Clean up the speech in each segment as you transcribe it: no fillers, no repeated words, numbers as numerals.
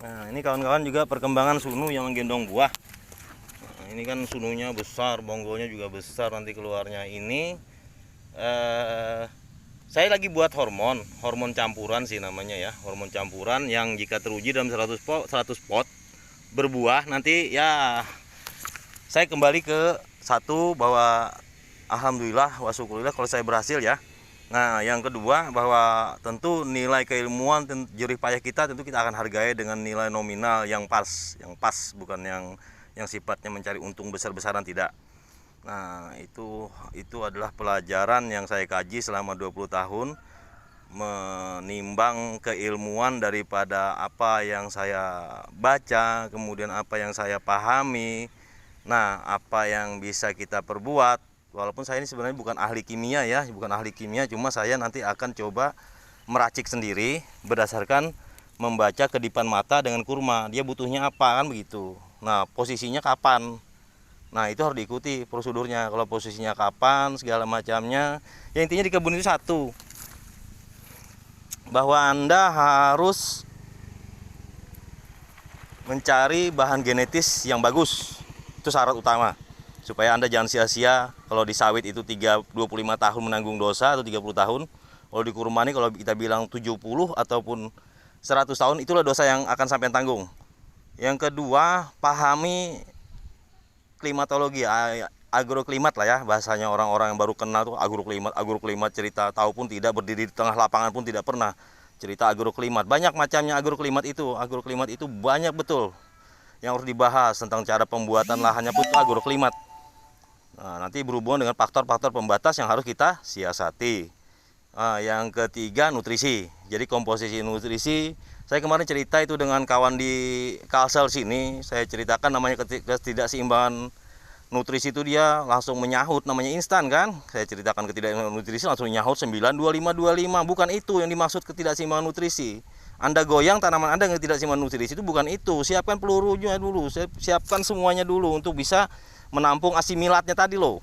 Nah, ini kawan-kawan juga perkembangan sunu yang menggendong buah. Nah, ini kan sununya besar, bonggolnya juga besar nanti keluarnya ini. Saya lagi buat hormon campuran sih namanya ya, hormon campuran yang jika teruji dalam 100 pot berbuah nanti ya saya kembali ke satu bahwa alhamdulillah wa syukurillah kalau saya berhasil ya. Nah, yang kedua bahwa tentu nilai keilmuan jerih payah kita tentu kita akan hargai dengan nilai nominal yang pas, bukan yang sifatnya mencari untung besar-besaran, tidak. Nah, itu adalah pelajaran yang saya kaji selama 20 tahun, menimbang keilmuan daripada apa yang saya baca, kemudian apa yang saya pahami. Nah, apa yang bisa kita perbuat, walaupun saya ini sebenarnya bukan ahli kimia ya, cuma saya nanti akan coba meracik sendiri berdasarkan membaca kedipan mata dengan kurma, dia butuhnya apa, kan begitu. Nah, posisinya kapan. Nah, itu harus diikuti prosedurnya. Kalau posisinya kapan, segala macamnya. Ya intinya di kebun itu satu, bahwa Anda harus mencari bahan genetis yang bagus. Itu syarat utama. Supaya Anda jangan sia-sia. Kalau di sawit itu 25 tahun menanggung dosa atau 30 tahun. Kalau di kurma ini kalau kita bilang 70 ataupun 100 tahun, itulah dosa yang akan sampai tanggung. Yang kedua, pahami klimatologi, agroklimat lah ya bahasanya orang-orang yang baru kenal tuh, agroklimat cerita tahu pun tidak, berdiri di tengah lapangan pun tidak pernah cerita agroklimat. Banyak macamnya agroklimat itu banyak betul yang harus dibahas, tentang cara pembuatan lahannya pun itu agroklimat. Nah, nanti berhubungan dengan faktor-faktor pembatas yang harus kita siasati. Nah, yang ketiga, nutrisi. Jadi komposisi nutrisi, saya kemarin cerita itu dengan kawan di Kalsel sini, saya ceritakan namanya ketidakseimbangan nutrisi itu, dia langsung menyahut, namanya instan kan. Saya ceritakan ketidakseimbangan nutrisi langsung menyahut 92525. Bukan itu yang dimaksud ketidakseimbangan nutrisi. Anda goyang tanaman Anda yang ketidakseimbangan nutrisi itu bukan itu. Siapkan pelurunya dulu, siapkan semuanya dulu untuk bisa menampung asimilatnya tadi loh.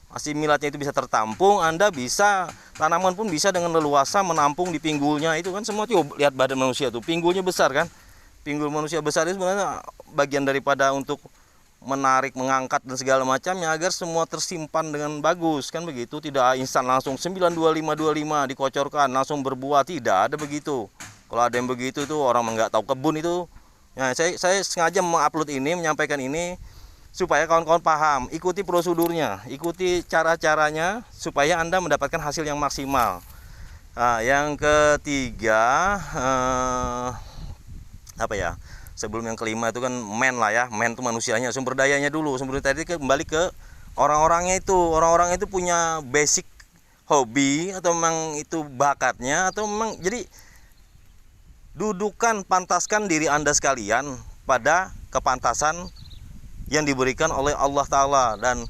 Asimilatnya itu bisa tertampung, Anda bisa, tanaman pun bisa dengan leluasa menampung di pinggulnya itu kan. Semua tuh lihat badan manusia tuh, pinggulnya besar kan. Pinggul manusia besar itu sebenarnya bagian daripada untuk menarik, mengangkat dan segala macamnya agar semua tersimpan dengan bagus kan begitu. Tidak instan langsung 92525 dikocorkan langsung berbuah, tidak ada begitu. Kalau ada yang begitu itu orang nggak tahu kebun itu. Nah, saya sengaja mengupload ini, menyampaikan ini supaya kawan-kawan paham, ikuti prosedurnya, ikuti cara-caranya supaya Anda mendapatkan hasil yang maksimal. Nah, yang ketiga, apa ya? Sebelum yang kelima itu kan lah ya, itu manusianya, sumber dayanya dulu. Sumber daya tadi kembali ke orang-orangnya itu. Orang-orang itu punya basic hobi atau memang itu bakatnya atau memang, jadi dudukan, pantaskan diri Anda sekalian pada kepantasan yang diberikan oleh Allah Ta'ala, dan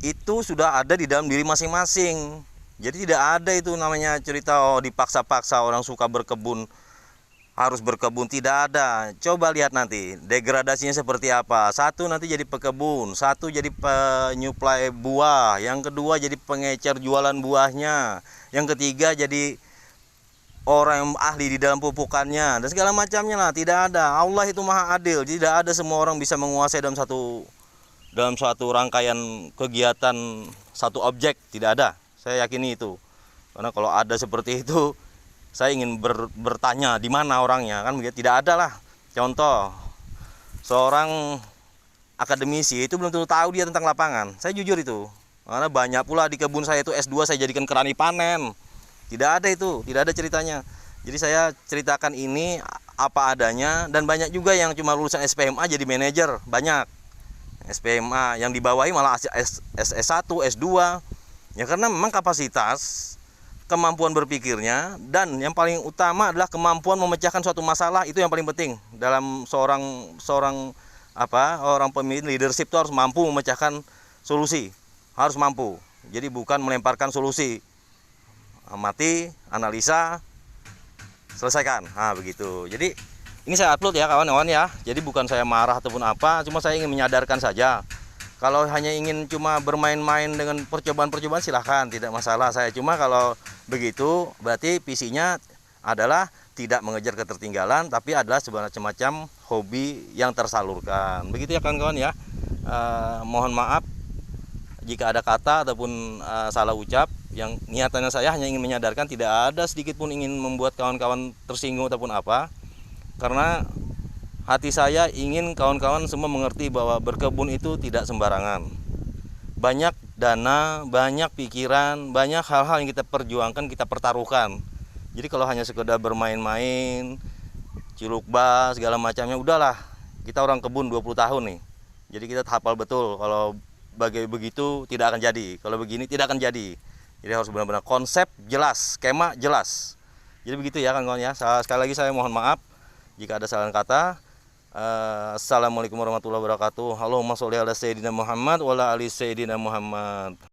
itu sudah ada di dalam diri masing-masing. Jadi tidak ada itu namanya cerita dipaksa-paksa orang suka berkebun harus berkebun, tidak ada. Coba lihat nanti degradasinya seperti apa. Satu nanti jadi pekebun, satu jadi penyuplai buah, yang kedua jadi pengecer jualan buahnya, yang ketiga jadi orang yang ahli di dalam pupukannya dan segala macamnya lah. Tidak ada. Allah itu maha adil. Tidak ada semua orang bisa menguasai dalam suatu rangkaian kegiatan satu objek. Tidak ada. Saya yakini itu. Karena kalau ada seperti itu, saya ingin bertanya di mana orangnya kan begitu. Tidak ada lah. Contoh, seorang akademisi itu belum tentu tahu dia tentang lapangan. Saya jujur itu. Karena banyak pula di kebun saya itu S2 saya jadikan kerani panen. Tidak ada itu, tidak ada ceritanya. Jadi saya ceritakan ini apa adanya, dan banyak juga yang cuma lulusan SPMA jadi manajer, banyak. SPMA yang dibawahi malah S1, S2. Ya karena memang kapasitas, kemampuan berpikirnya, dan yang paling utama adalah kemampuan memecahkan suatu masalah, itu yang paling penting. Dalam seorang orang pemimpin leadership itu harus mampu memecahkan solusi, harus mampu. Jadi bukan melemparkan solusi. Amati, analisa, selesaikan. Nah begitu. Jadi ini saya upload ya kawan-kawan ya. Jadi bukan saya marah ataupun apa, cuma saya ingin menyadarkan saja. Kalau hanya ingin cuma bermain-main dengan percobaan-percobaan silahkan, tidak masalah saya. Cuma kalau begitu berarti visinya adalah tidak mengejar ketertinggalan, tapi adalah sebenarnya semacam hobi yang tersalurkan. Begitu ya kawan-kawan ya. Mohon maaf jika ada kata ataupun salah ucap. Yang niatannya saya hanya ingin menyadarkan, tidak ada sedikit pun ingin membuat kawan-kawan tersinggung ataupun apa. Karena hati saya ingin kawan-kawan semua mengerti bahwa berkebun itu tidak sembarangan. Banyak dana, banyak pikiran, banyak hal-hal yang kita perjuangkan, kita pertaruhkan. Jadi kalau hanya sekedar bermain-main, ciluk bas, segala macamnya, udahlah. Kita orang kebun 20 tahun nih. Jadi kita hafal betul kalau begitu tidak akan jadi. Kalau begini tidak akan jadi. Jadi harus benar-benar konsep jelas, skema jelas. Jadi begitu ya kawan-kawan ya. Sekali lagi saya mohon maaf jika ada salah kata. Assalamualaikum warahmatullahi wabarakatuh. Allahumma sholli ala sayyidina Muhammad wa ala ali sayyidina Muhammad.